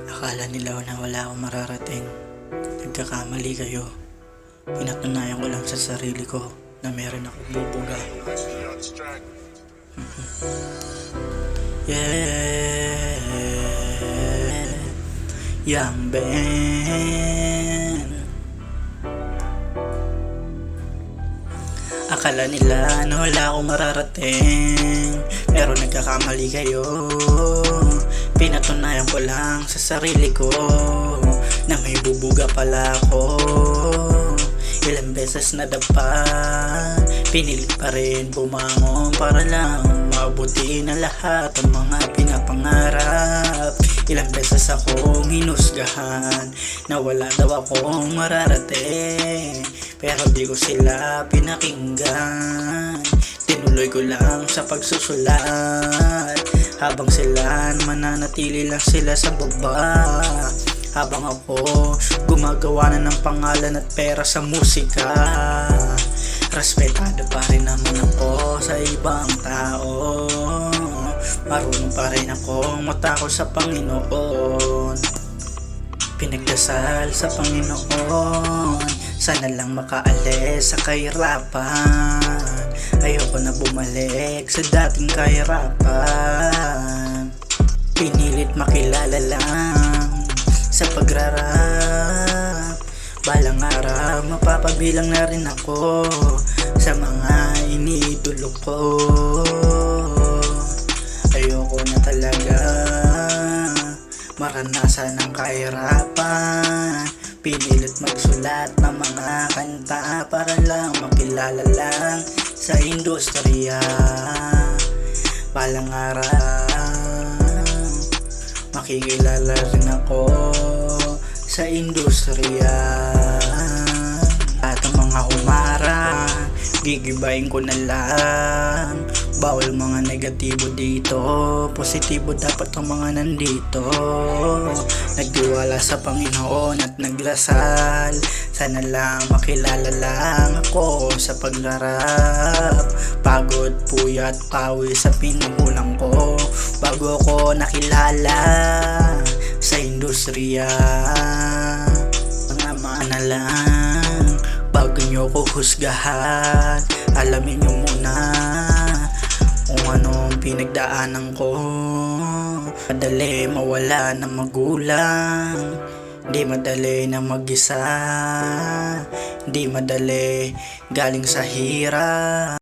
Akala nila na wala akong mararating. Nagkakamali kayo. Pinatunayan ko lang sa sarili ko na meron akong bubuga. Yeah, Young Ben. Akala nila na wala akong mararating, pero nagkakamali kayo. Pinatunayan ko lang sa sarili ko na may bubuga pala ako. Ilang beses na dapa, pinilit pa rin bumangon para lang mabuti na lahat ang mga pinapangarap. Ilang beses akong hinusgahan na wala daw akong mararating, pero di ko sila pinakinggan. Tinuloy ko lang sa pagsusulat, habang sila mananatili lang sila sa baba, habang ako gumagawa na ng pangalan at pera sa musika. Respetado pa rin naman ako sa ibang tao, marunong pa rin akong matakot sa Panginoon. Pinagdasal sa Panginoon, sana lang makaalis sa kahirapan. Ayoko na bumalik sa dating kahirapan. Pinilit makilala lang sa pagrarap. Balang araw mapapabilang na rin ako sa mga iniidolo ko. Ayoko na talaga maranasan ng kahirapan. Pinilit magsulat ng mga kanta para lang makilala lang sa industriya. Balang araw makikilala rin ako sa industriya. At ang mga humara, gigibayin ko na lang. Bawal mga negatibo dito, positibo dapat ang mga nandito. Nagtiwala sa Panginoon at naglasal, sana lang makilala lang ako sa paglarap. Pagod, puyat, pawi sa pinagmulang ko bago ko nakilala sa industriya. Mga mana lang bago nyo ko husgahan, alamin nyo muna kung anong pinagdaanan ko. Madali mawala ng magulang, di madali na mag-isa, di madali galing sa hirap.